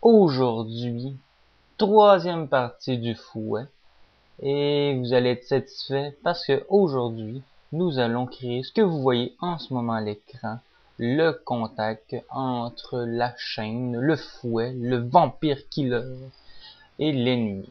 aujourd'hui, troisième partie du fouet. Et vous allez être satisfait parce que aujourd'hui, nous allons créer ce que vous voyez en ce moment à l'écran. Le contact entre la chaîne, le fouet, le vampire killer et l'ennemi.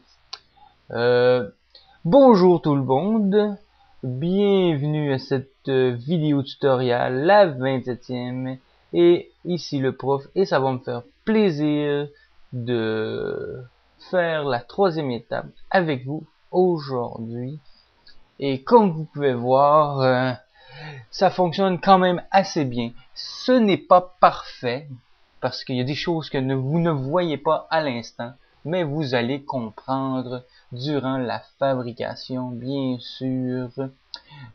Bonjour tout le monde, bienvenue à cette vidéo tutoriel, la 27e, et ici le prof, et ça va me faire plaisir de faire la troisième étape avec vous aujourd'hui. Et comme vous pouvez voir, ça fonctionne quand même assez bien. Ce n'est pas parfait, parce qu'il y a des choses que vous ne voyez pas à l'instant, mais vous allez comprendre durant la fabrication, bien sûr,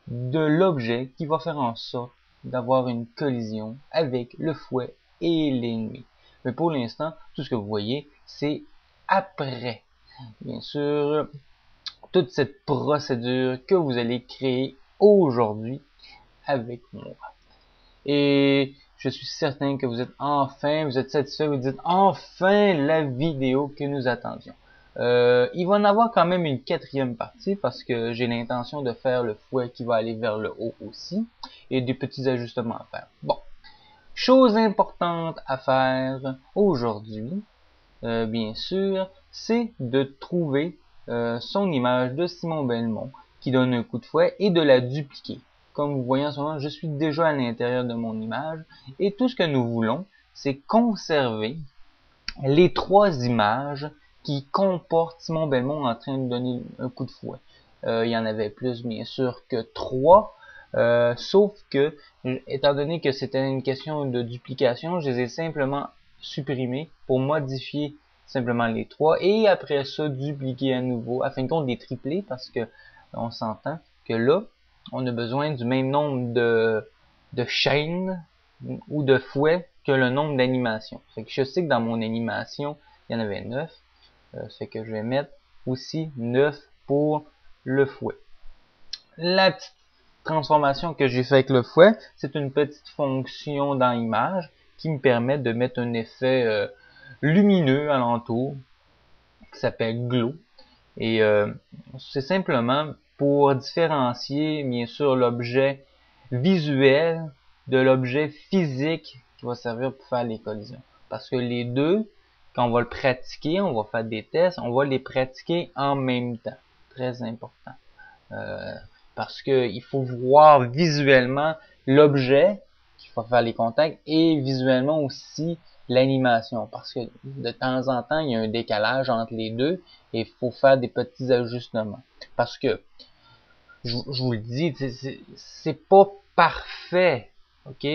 de l'objet qui va faire en sorte d'avoir une collision avec le fouet et l'ennemi. Mais pour l'instant, tout ce que vous voyez, c'est après. Bien sûr, toute cette procédure que vous allez créer aujourd'hui avec moi. Et je suis certain que vous êtes satisfait, vous dites enfin la vidéo que nous attendions. Il va en avoir quand même une quatrième partie parce que j'ai l'intention de faire le fouet qui va aller vers le haut aussi et des petits ajustements à faire. Bon, chose importante à faire aujourd'hui, bien sûr, c'est de trouver son image de Simon Belmont qui donne un coup de fouet et de la dupliquer. Comme vous voyez en ce moment, je suis déjà à l'intérieur de mon image et tout ce que nous voulons, c'est conserver les trois images qui comportent Simon Belmont en train de donner un coup de fouet. Il y en avait plus, bien sûr, que trois, sauf que, étant donné que c'était une question de duplication, je les ai simplement supprimés pour modifier simplement les trois et après ça dupliquer à nouveau afin de compte les tripler parce que on s'entend que là on a besoin du même nombre de chaînes ou de fouets que le nombre d'animations. Fait que je sais que dans mon animation il y en avait 9, c'est que je vais mettre aussi 9 pour le fouet. La petite transformation que j'ai fait avec le fouet, c'est une petite fonction dans l'image qui me permet de mettre un effet lumineux alentour qui s'appelle glow. Et c'est simplement pour différencier bien sûr l'objet visuel de l'objet physique qui va servir pour faire les collisions. Parce que les deux, quand on va le pratiquer, on va faire des tests, on va les pratiquer en même temps. Très important. Parce que il faut voir visuellement l'objet qui va faire les contacts et visuellement aussi l'animation. Parce que de temps en temps, il y a un décalage entre les deux et il faut faire des petits ajustements. Parce que, je vous le dis, c'est pas parfait. OK?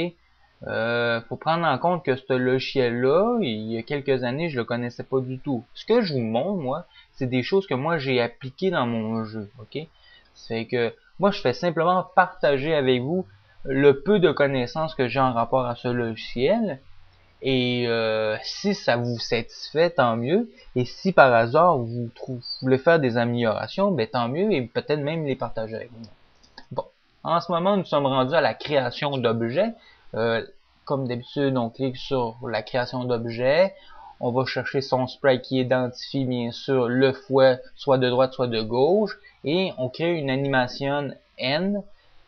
Faut prendre en compte que ce logiciel-là, il y a quelques années, je le connaissais pas du tout. Ce que je vous montre, moi, c'est des choses que moi j'ai appliquées dans mon jeu. OK? C'est que moi, je fais simplement partager avec vous le peu de connaissances que j'ai en rapport à ce logiciel. Et si ça vous satisfait, tant mieux. Et si par hasard vous voulez faire des améliorations, ben tant mieux et peut-être même les partager avec vous. Bon, en ce moment, nous sommes rendus à la création d'objets. Comme d'habitude, on clique sur la création d'objets. On va chercher son sprite qui identifie bien sûr le fouet soit de droite soit de gauche. Et on crée une animation N,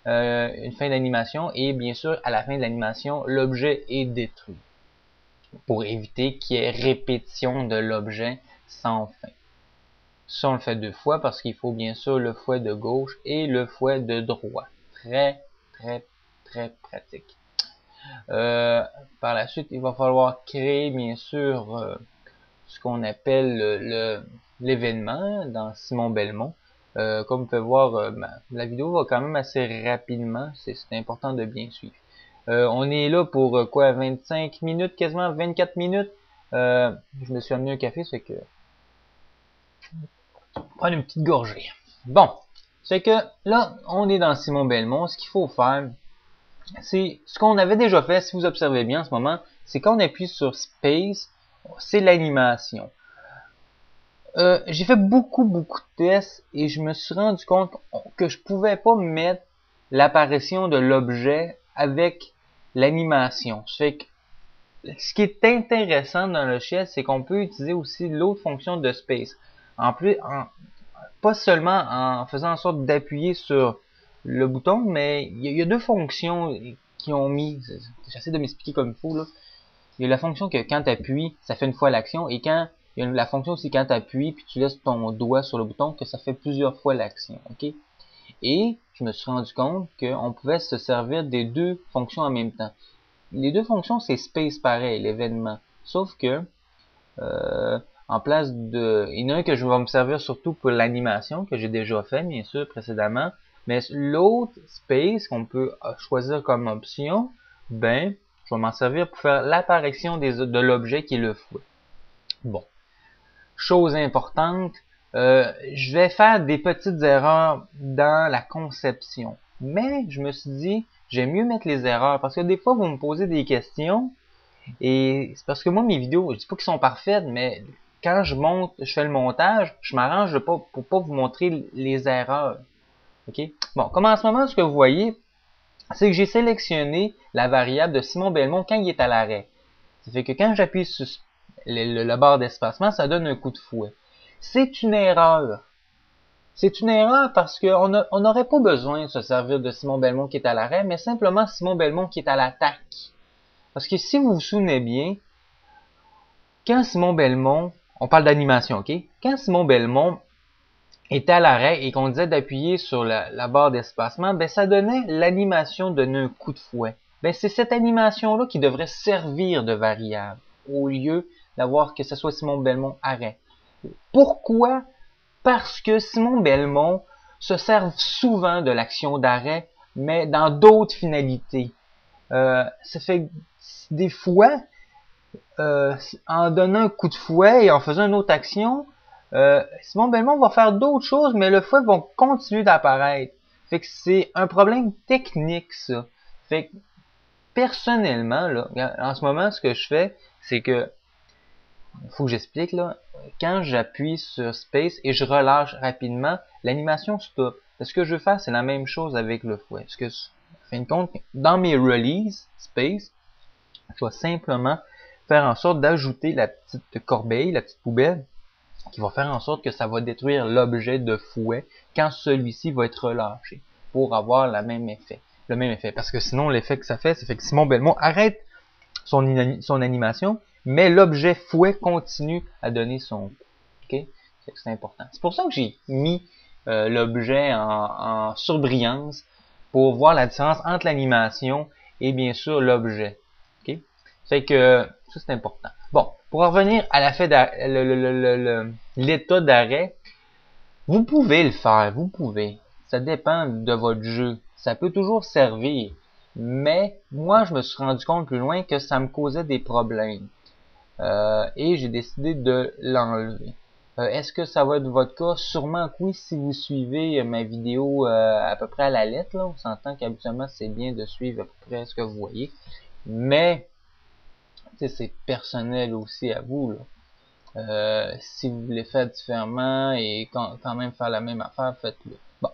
une fin d'animation. Et bien sûr, à la fin de l'animation, l'objet est détruit. Pour éviter qu'il y ait répétition de l'objet sans fin. Ça, on le fait deux fois parce qu'il faut bien sûr le fouet de gauche et le fouet de droite. Très, très, très pratique. Par la suite, il va falloir créer bien sûr ce qu'on appelle l'événement dans Simon Belmont. Comme vous pouvez voir, la vidéo va quand même assez rapidement. C'est important de bien suivre. On est là pour quoi, 25 minutes, quasiment 24 minutes. Je me suis amené un café, c'est que prendre une petite gorgée. Bon, c'est que là, on est dans Simon Belmont. Ce qu'il faut faire, c'est ce qu'on avait déjà fait. Si vous observez bien en ce moment, c'est quand on appuie sur Space, c'est l'animation. J'ai fait beaucoup de tests et je me suis rendu compte que je pouvais pas mettre l'apparition de l'objet avec l'animation. Ça fait que ce qui est intéressant dans le logiciel, c'est qu'on peut utiliser aussi l'autre fonction de space. En plus, pas seulement en faisant en sorte d'appuyer sur le bouton, mais il y a deux fonctions qui ont mis. J'essaie de m'expliquer comme il faut là. Il y a la fonction que quand tu appuies, ça fait une fois l'action, et quand il y a la fonction aussi quand tu appuies puis tu laisses ton doigt sur le bouton que ça fait plusieurs fois l'action, ok? Et je me suis rendu compte qu'on pouvait se servir des deux fonctions en même temps. Les deux fonctions, c'est space pareil, l'événement. Sauf que, en place de... Il y en a un que je vais me servir surtout pour l'animation, que j'ai déjà fait, bien sûr, précédemment. Mais l'autre space qu'on peut choisir comme option, ben, je vais m'en servir pour faire l'apparition de l'objet qui est le fouet. Bon. Chose importante, je vais faire des petites erreurs dans la conception. Mais je me suis dit, j'aime mieux mettre les erreurs parce que des fois, vous me posez des questions et c'est parce que moi, mes vidéos, je dis pas qu'elles sont parfaites, mais quand je fais le montage, je m'arrange pour pas vous montrer les erreurs. OK? Bon, comme en ce moment, ce que vous voyez, c'est que j'ai sélectionné la variable de Simon Belmont quand il est à l'arrêt. Ça fait que quand j'appuie sur la barre d'espacement, ça donne un coup de fouet. C'est une erreur. C'est une erreur parce qu'on n'aurait pas besoin de se servir de Simon Belmont qui est à l'arrêt, mais simplement Simon Belmont qui est à l'attaque. Parce que si vous vous souvenez bien, quand Simon Belmont, on parle d'animation, ok? Quand Simon Belmont était à l'arrêt et qu'on disait d'appuyer sur la barre d'espacement, ben ça donnait l'animation donner un coup de fouet. Ben c'est cette animation-là qui devrait servir de variable au lieu d'avoir que ce soit Simon Belmont arrêt. Pourquoi? Parce que Simon Belmont se sert souvent de l'action d'arrêt, mais dans d'autres finalités. Ça fait des fois, en donnant un coup de fouet et en faisant une autre action, Simon Belmont va faire d'autres choses, mais le fouet va continuer d'apparaître. Fait que c'est un problème technique, ça. Fait que, personnellement, là, en ce moment, ce que je fais, c'est que, faut que j'explique, là, quand j'appuie sur Space et je relâche rapidement, l'animation stop. Ce que je veux faire, c'est la même chose avec le fouet. Parce que, en fin de compte, dans mes release Space, je vais simplement faire en sorte d'ajouter la petite corbeille, la petite poubelle, qui va faire en sorte que ça va détruire l'objet de fouet quand celui-ci va être relâché pour avoir le même effet. Parce que sinon, l'effet que ça fait, c'est que Simon Belmont arrête son animation, mais l'objet fouet continue à donner son coup. Okay? C'est important. C'est pour ça que j'ai mis l'objet en surbrillance pour voir la différence entre l'animation et bien sûr l'objet. Okay? Fait que ça c'est important. Bon, pour revenir à l'état d'arrêt, vous pouvez le faire, vous pouvez. Ça dépend de votre jeu. Ça peut toujours servir. Mais moi, je me suis rendu compte plus loin que ça me causait des problèmes. Et j'ai décidé de l'enlever. Est-ce que ça va être votre cas? Sûrement que oui, si vous suivez ma vidéo à peu près à la lettre. Là. On s'entend qu'habituellement, c'est bien de suivre à peu près ce que vous voyez. Mais, c'est personnel aussi à vous. Là. Si vous voulez faire différemment et quand même faire la même affaire, faites-le. Bon.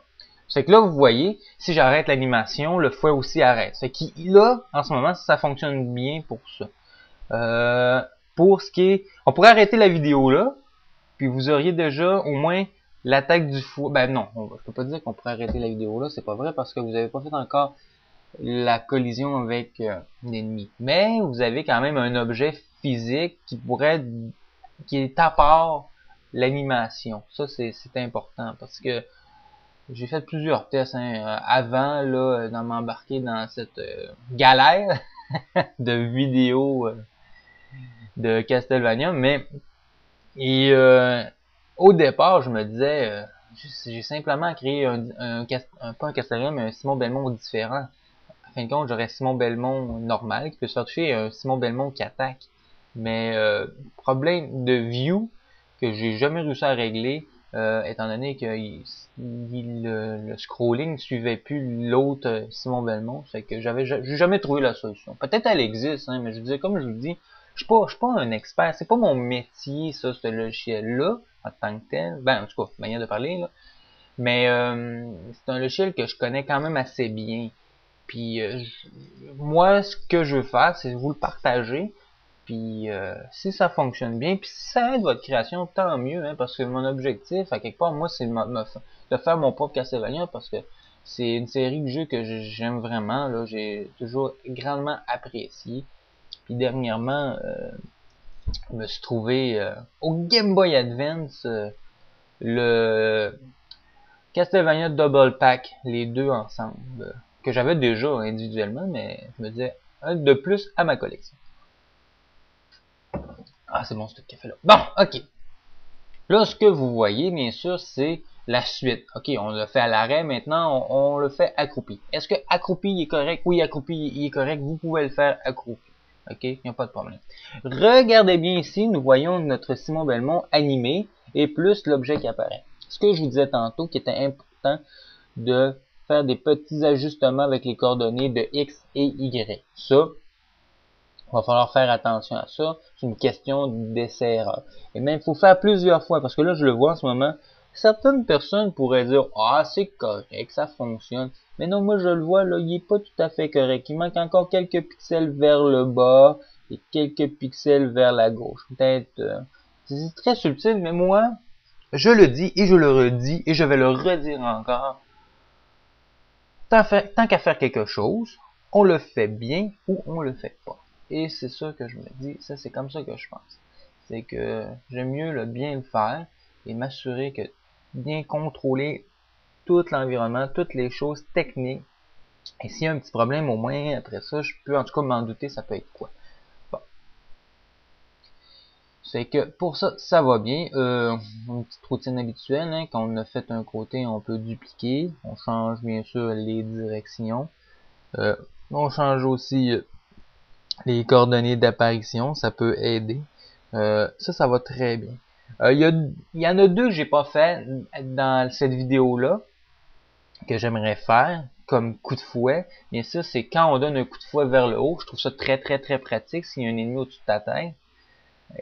C'est que là, vous voyez, si j'arrête l'animation, le fouet aussi arrête. C'est que là, en ce moment, ça fonctionne bien pour ça. Pour ce qui est... On pourrait arrêter la vidéo là, puis vous auriez déjà au moins l'attaque du fouet. Ben non, je peux pas dire qu'on pourrait arrêter la vidéo là, c'est pas vrai parce que vous avez pas fait encore la collision avec l'ennemi. Mais vous avez quand même un objet physique qui est à part l'animation. Ça, c'est important parce que j'ai fait plusieurs tests avant là, de m'embarquer dans cette galère de vidéos de Castlevania. Mais au départ, je me disais, j'ai simplement créé pas un Castlevania, mais un Simon Belmont différent. En fin de compte, j'aurais Simon Belmont normal qui peut se faire toucher et un Simon Belmont qui attaque. Mais problème de view que j'ai jamais réussi à régler, étant donné que le scrolling ne suivait plus l'autre Simon Belmont, c'est que j'ai jamais trouvé la solution. Peut-être elle existe, hein, mais je disais comme je vous dis, je suis pas un expert, c'est pas mon métier ça, ce logiciel-là en tant que tel. Ben en tout cas, manière de parler là. Mais c'est un logiciel que je connais quand même assez bien. Puis moi, ce que je veux faire, c'est vous le partager Puis si ça fonctionne bien, puis si ça aide votre création, tant mieux, hein, parce que mon objectif, à quelque part, moi, c'est de faire mon propre Castlevania, parce que c'est une série de jeux que j'aime vraiment, là, j'ai toujours grandement apprécié. Puis dernièrement, je me suis trouvé au Game Boy Advance le Castlevania Double Pack, les deux ensemble, que j'avais déjà individuellement, mais je me disais un de plus à ma collection. Ah, c'est bon ce café-là. Bon, ok. Là, ce que vous voyez, bien sûr, c'est la suite. Ok, on le fait à l'arrêt, maintenant, on le fait accroupi. Est-ce que accroupi il est correct? Oui, accroupi il est correct, vous pouvez le faire accroupi. Ok, il n'y a pas de problème. Regardez bien ici, nous voyons notre Simon Belmont animé et plus l'objet qui apparaît. Ce que je vous disais tantôt, qui était important de faire des petits ajustements avec les coordonnées de X et Y. Ça, il va falloir faire attention à ça. C'est une question d'essai-erreur. Et même, il faut faire plusieurs fois, parce que là, je le vois en ce moment, certaines personnes pourraient dire « Ah, c'est correct, ça fonctionne. » Mais non, moi, je le vois, là, il est pas tout à fait correct. Il manque encore quelques pixels vers le bas et quelques pixels vers la gauche. Peut-être, c'est très subtil, mais moi, je le dis et je le redis et je vais le redire encore. Tant qu'à faire quelque chose, on le fait bien ou on le fait pas. Et c'est ça que je me dis, ça c'est comme ça que je pense. C'est que j'aime mieux le bien le faire et m'assurer que bien contrôler tout l'environnement, toutes les choses techniques. Et s'il y a un petit problème, au moins après ça, je peux en tout cas m'en douter, ça peut être quoi. Bon. C'est que pour ça, ça va bien. Une petite routine habituelle, hein, quand on a fait un côté, on peut dupliquer. On change bien sûr les directions. On change aussi les coordonnées d'apparition, ça peut aider. Ça va très bien. Il y en a deux que j'ai pas fait dans cette vidéo-là, que j'aimerais faire, comme coup de fouet. Bien sûr, c'est quand on donne un coup de fouet vers le haut. Je trouve ça très pratique s'il y a un ennemi au-dessus de ta tête.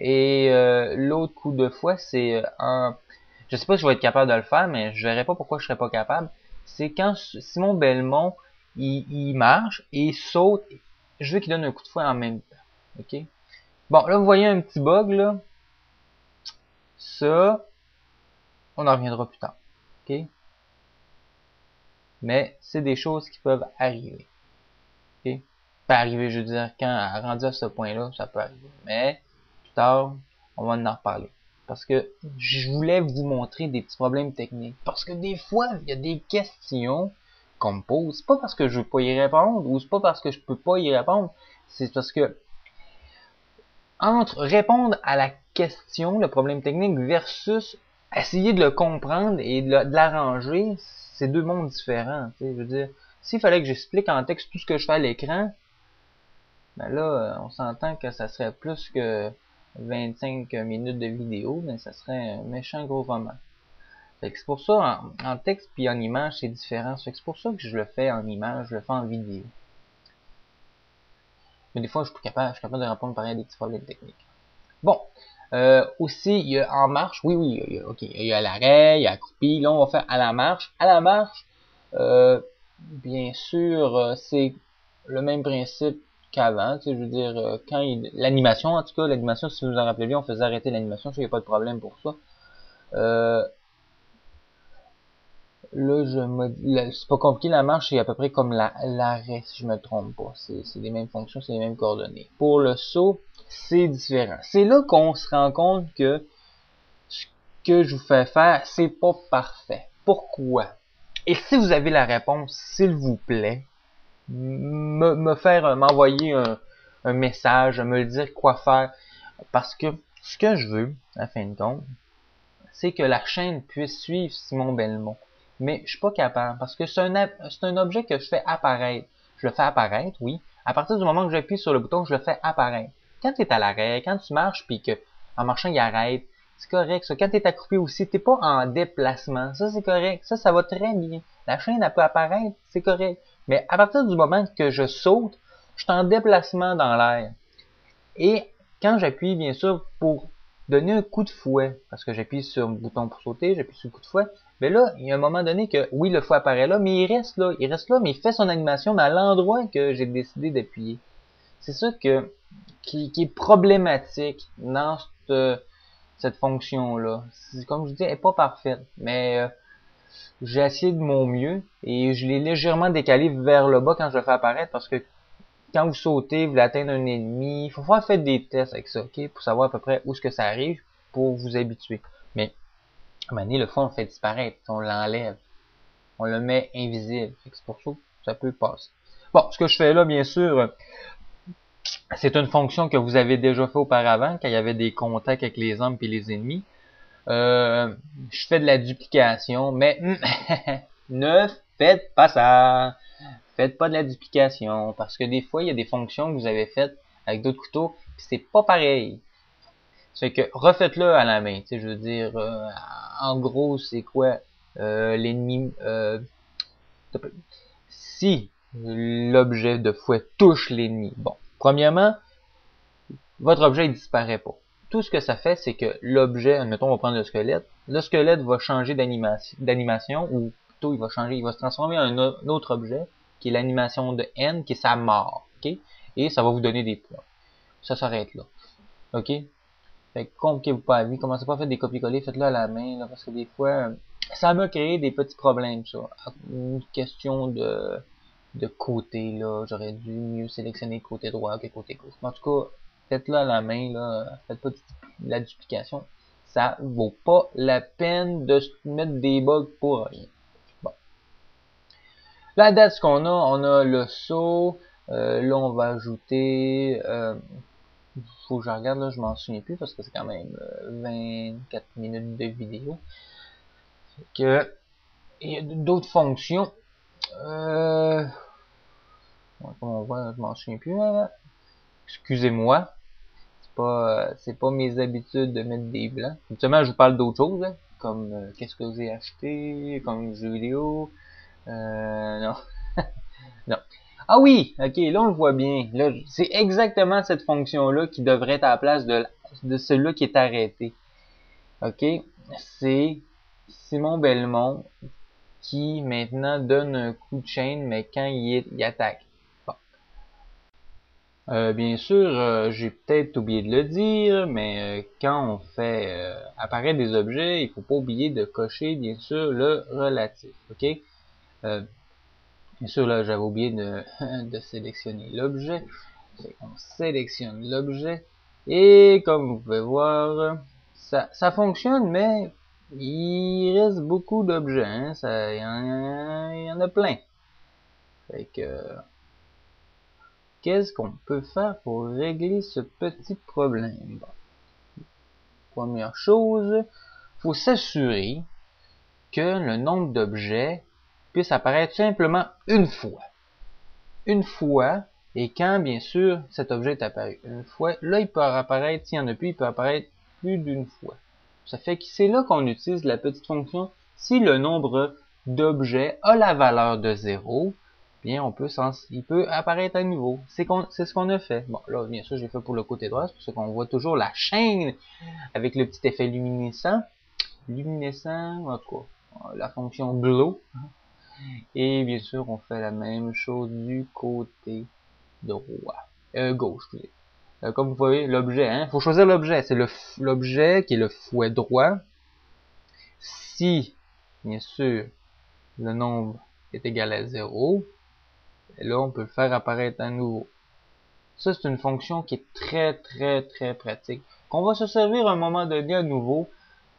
Et l'autre coup de fouet, c'est je sais pas si je vais être capable de le faire, mais je verrai pas pourquoi je serais pas capable. C'est quand Simon Belmont, il marche et il saute. Je veux qu'il donne un coup de fouet en même temps. OK? Bon, là, vous voyez un petit bug, là. Ça, on en reviendra plus tard. OK? Mais c'est des choses qui peuvent arriver. OK? Pas arriver, je veux dire, quand rendu à ce point-là, ça peut arriver. Mais, plus tard, on va en reparler. Parce que je voulais vous montrer des petits problèmes techniques. Parce que des fois, il y a des questions qu'on me pose. C'est pas parce que je veux pas y répondre, ou c'est pas parce que je peux pas y répondre. C'est parce que entre répondre à la question, le problème technique, versus essayer de le comprendre et de l'arranger, c'est deux mondes différents. Je veux dire, s'il fallait que j'explique en texte tout ce que je fais à l'écran, ben là, on s'entend que ça serait plus que 25 minutes de vidéo, mais ça serait un méchant gros roman. Fait que c'est pour ça, en texte puis en image, c'est différent. Fait que c'est pour ça que je le fais en image, je le fais en vidéo. Mais des fois, je suis capable de répondre pareil à des petits problèmes techniques. Bon, aussi, il y a en marche, oui, il y a l'arrêt, il y a accroupi, là, on va faire à la marche. À la marche, bien sûr, c'est le même principe qu'avant, tu sais, je veux dire, quand l'animation, en tout cas, l'animation, si vous vous en rappelez bien, on faisait arrêter l'animation, il n'y a pas de problème pour ça. Là, c'est pas compliqué, la marche, c'est à peu près comme l'arrêt, si je me trompe pas. C'est les mêmes fonctions, c'est les mêmes coordonnées. Pour le saut, c'est différent. C'est là qu'on se rend compte que ce que je vous fais faire, c'est pas parfait. Pourquoi? Et si vous avez la réponse, s'il vous plaît, m'envoyer un message, me dire quoi faire. Parce que ce que je veux, à fin de compte, c'est que la chaîne puisse suivre Simon Belmont. Mais je suis pas capable parce que c'est un objet que je fais apparaître. Je le fais apparaître, oui. À partir du moment que j'appuie sur le bouton, je le fais apparaître. Quand tu es à l'arrêt, quand tu marches puis que en marchant il arrête, c'est correct. Ça. Quand tu es accroupi aussi, t'es pas en déplacement. Ça c'est correct. Ça va très bien. La chaîne elle peut apparaître, c'est correct. Mais à partir du moment que je saute, je suis en déplacement dans l'air. Et quand j'appuie bien sûr pour donner un coup de fouet, parce que j'appuie sur le bouton pour sauter, j'appuie sur le coup de fouet, mais là, il y a un moment donné que, oui, le fouet apparaît là, mais il reste là, mais il fait son animation, mais à l'endroit que j'ai décidé d'appuyer. C'est ça que, qui est problématique dans cette fonction-là. Comme je dis, elle n'est pas parfaite, mais j'ai essayé de mon mieux et je l'ai légèrement décalé vers le bas quand je le fais apparaître parce que quand vous sautez, vous voulez atteindre un ennemi, il faut faire des tests avec ça, ok, pour savoir à peu près où est-ce que ça arrive, pour vous habituer. Mais à un moment donné, le fond, on le fait disparaître, on l'enlève, on le met invisible. C'est pour ça que ça peut passer. Bon, ce que je fais là, bien sûr, c'est une fonction que vous avez déjà fait auparavant, quand il y avait des contacts avec les hommes et les ennemis. Je fais de la duplication, mais ne faites pas ça. Faites pas de la duplication, parce que des fois, il y a des fonctions que vous avez faites avec d'autres couteaux, puis c'est pas pareil. C'est que refaites-le à la main. Tu sais, je veux dire, en gros, c'est quoi l'ennemi si l'objet de fouet touche l'ennemi. Bon, premièrement, votre objet il disparaît pas. Tout ce que ça fait, c'est que l'objet, admettons, on va prendre le squelette va changer d'animation, ou plutôt il va se transformer en un autre objet, qui est l'animation de N, qui est sa mort, ok? Et ça va vous donner des points. Ça s'arrête là, ok? Fait que compliquez-vous pas la vie, commencez pas à faire des copier-coller, faites-le à la main, là, parce que des fois, ça m'a créé des petits problèmes, ça. Une question de côté, là, j'aurais dû mieux sélectionner côté droit que côté gauche. Mais en tout cas, faites-le à la main, là, faites pas de la duplication. Ça vaut pas la peine de se mettre des bugs pour rien. Bon. La date, ce qu'on a le saut, là on va ajouter, faut que je regarde, là, je m'en souviens plus parce que c'est quand même 24 minutes de vidéo. Il y a d'autres fonctions. Comme on voit, je m'en souviens plus. Hein. Excusez-moi. C'est pas mes habitudes de mettre des blancs. Habituellement, je vous parle d'autres choses, hein, comme qu'est-ce que j'ai acheté, comme jeu vidéo. Non. Non. Ah oui, ok, là on le voit bien. Là, c'est exactement cette fonction-là qui devrait être à la place de celui-là qui est arrêté. Ok, c'est Simon Belmont qui maintenant donne un coup de chaîne, mais quand il attaque. Bon. Bien sûr, j'ai peut-être oublié de le dire, mais quand on fait apparaître des objets, il faut pas oublier de cocher bien sûr le relatif. Ok. Bien sûr, là, j'avais oublié de sélectionner l'objet. On sélectionne l'objet. Et comme vous pouvez voir, ça fonctionne, mais il reste beaucoup d'objets. Hein. Il y en a plein. Fait que, qu'est-ce qu'on peut faire pour régler ce petit problème? Bon. Première chose, faut s'assurer que le nombre d'objets puisse apparaître simplement une fois. Une fois, et quand, bien sûr, cet objet est apparu une fois, là, il peut apparaître, s'il n'y en a plus, il peut apparaître plus d'une fois. Ça fait que c'est là qu'on utilise la petite fonction. Si le nombre d'objets a la valeur de 0, bien, il peut apparaître à nouveau. C'est ce qu'on a fait. Bon, là, bien sûr, j'ai fait pour le côté droit, c'est pour ça qu'on voit toujours la chaîne avec le petit effet luminescent. Luminescent, en tout cas, la fonction glow. Et bien sûr, on fait la même chose du côté droit. Gauche, comme vous voyez, l'objet, hein, faut choisir l'objet. C'est l'objet qui est le fouet droit. Si, bien sûr, le nombre est égal à 0, là, on peut le faire apparaître à nouveau. Ça, c'est une fonction qui est très, très, très pratique. Qu'on va se servir à un moment donné à nouveau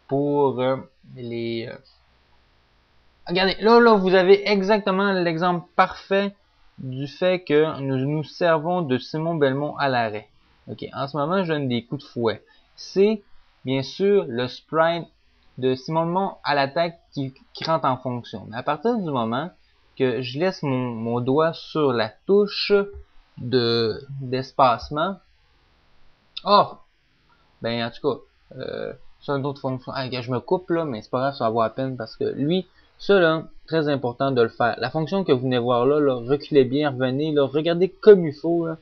pour les... Regardez, là, vous avez exactement l'exemple parfait du fait que nous nous servons de Simon Belmont à l'arrêt. Ok, en ce moment, je donne des coups de fouet. C'est, bien sûr, le sprite de Simon Belmont à l'attaque qui rentre en fonction. Mais à partir du moment que je laisse mon doigt sur la touche d'espacement, ben en tout cas, c'est une autre fonction. Ah, je me coupe là, mais c'est pas grave, ça va avoir à peine parce que lui, ça là, très important de le faire. La fonction que vous venez voir là, reculez bien, revenez, là, regardez comme il faut, là.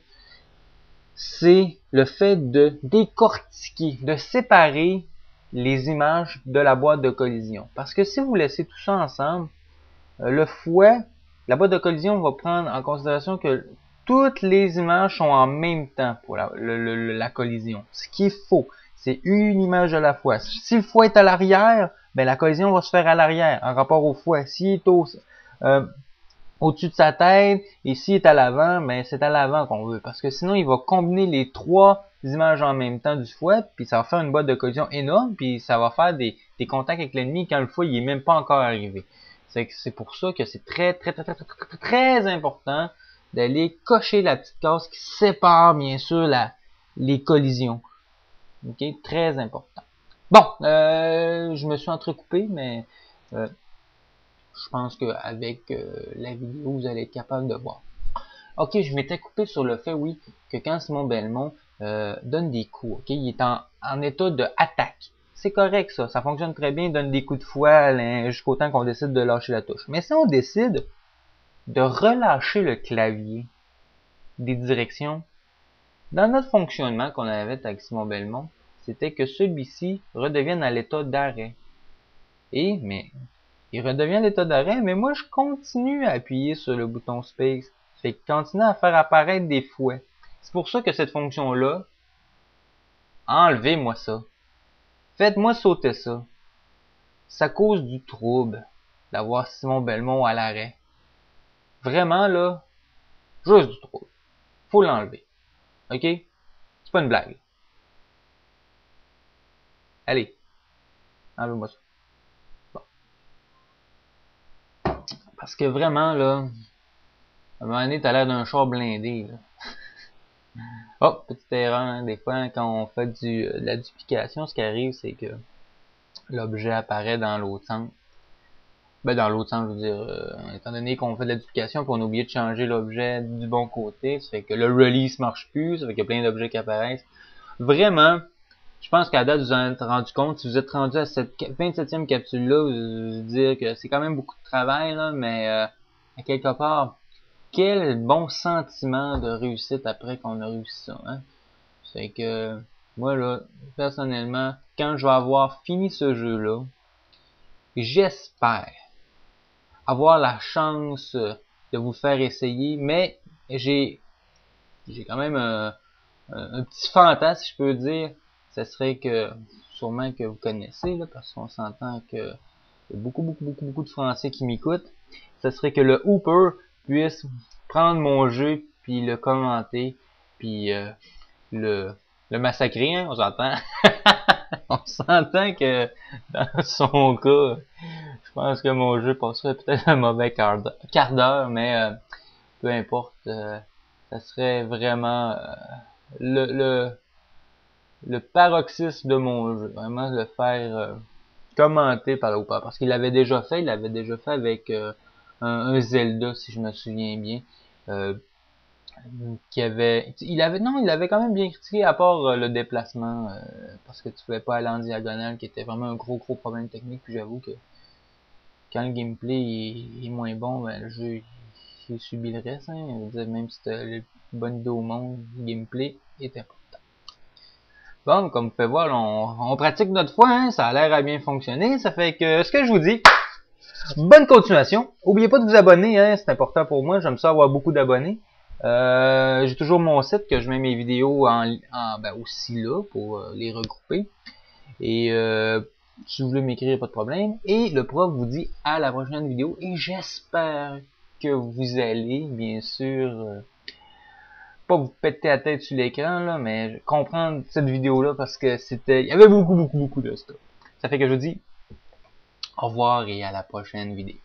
C'est le fait de décortiquer, de séparer les images de la boîte de collision. Parce que si vous laissez tout ça ensemble, le fouet, la boîte de collision va prendre en considération que toutes les images sont en même temps pour la collision. Ce qui est faux. C'est une image à la fois. Si le foie est à l'arrière, ben la collision va se faire à l'arrière en rapport au foie. S'il est au-dessus de sa tête et s'il est à l'avant, ben c'est à l'avant qu'on veut. Parce que sinon, il va combiner les trois images en même temps du foie, puis ça va faire une boîte de collision énorme, puis ça va faire des contacts avec l'ennemi quand le foie il est même pas encore arrivé. C'est pour ça que c'est très important d'aller cocher la petite case qui sépare bien sûr les collisions. Ok, très important. Bon, je me suis entrecoupé, mais je pense qu'avec la vidéo, vous allez être capable de voir. Ok, je m'étais coupé sur le fait, oui, que quand Simon Belmont donne des coups, ok, il est en état de attaque. C'est correct ça fonctionne très bien, il donne des coups de fouet jusqu'au temps qu'on décide de lâcher la touche. Mais si on décide de relâcher le clavier des directions, dans notre fonctionnement qu'on avait avec Simon Belmont, c'était que celui-ci redevienne à l'état d'arrêt. Mais il redevient à l'état d'arrêt, mais moi je continue à appuyer sur le bouton Space. Fait que continue à faire apparaître des fouets. C'est pour ça que cette fonction-là, enlevez-moi ça. Faites-moi sauter ça. Ça cause du trouble d'avoir Simon Belmont à l'arrêt. Vraiment là, juste du trouble. Faut l'enlever. Ok? C'est pas une blague. Allez, enlevez-moi ça. Bon. Parce que vraiment là, à un moment donné, t'as l'air d'un char blindé là. Oh, petite erreur, hein. Des fois, quand on fait de la duplication, ce qui arrive, c'est que l'objet apparaît dans l'autre sens. Ben, dans l'autre sens, je veux dire, étant donné qu'on fait de la duplication, puis on a oublié de changer l'objet du bon côté, ça fait que le release marche plus, ça fait qu'il y a plein d'objets qui apparaissent. Vraiment, je pense qu'à date, vous en êtes rendu compte, si vous êtes rendu à cette 27e capsule-là, vous dire que c'est quand même beaucoup de travail, là, mais à quelque part, quel bon sentiment de réussite après qu'on a réussi ça, hein? C'est que, moi, là, personnellement, quand je vais avoir fini ce jeu-là, j'espère avoir la chance de vous faire essayer, mais j'ai quand même un petit fantasme, si je peux dire. Ce serait que, sûrement que vous connaissez, là, parce qu'on s'entend que y a beaucoup de Français qui m'écoutent. Ce serait que le Hooper puisse prendre mon jeu, puis le commenter, puis le massacrer, hein, on s'entend. On s'entend que dans son cas, je pense que mon jeu passerait peut-être un mauvais quart d'heure, mais peu importe, ça serait vraiment le paroxysme de mon jeu, vraiment le faire commenter par le Hooper, parce qu'il l'avait déjà fait, avec un Zelda, si je me souviens bien, il avait quand même bien critiqué, à part le déplacement, parce que tu pouvais pas aller en diagonale, qui était vraiment un gros problème technique. Puis j'avoue que quand le gameplay est moins bon, ben le jeu il subit le reste, hein. Je veux dire, même si t'as le bonne idée au monde, le gameplay est important. Bon, comme vous pouvez voir, on pratique notre foi, hein, ça a l'air à bien fonctionner. Ça fait que ce que je vous dis, bonne continuation. N'oubliez pas de vous abonner, hein, c'est important pour moi. J'aime ça avoir beaucoup d'abonnés. J'ai toujours mon site que je mets mes vidéos aussi là pour les regrouper. Et si vous voulez m'écrire, pas de problème. Et le prof vous dit à la prochaine vidéo. Et j'espère que vous allez, bien sûr, pas vous péter la tête sur l'écran, là, mais comprendre cette vidéo-là parce que il y avait beaucoup de stuff. Ça fait que je vous dis au revoir et à la prochaine vidéo.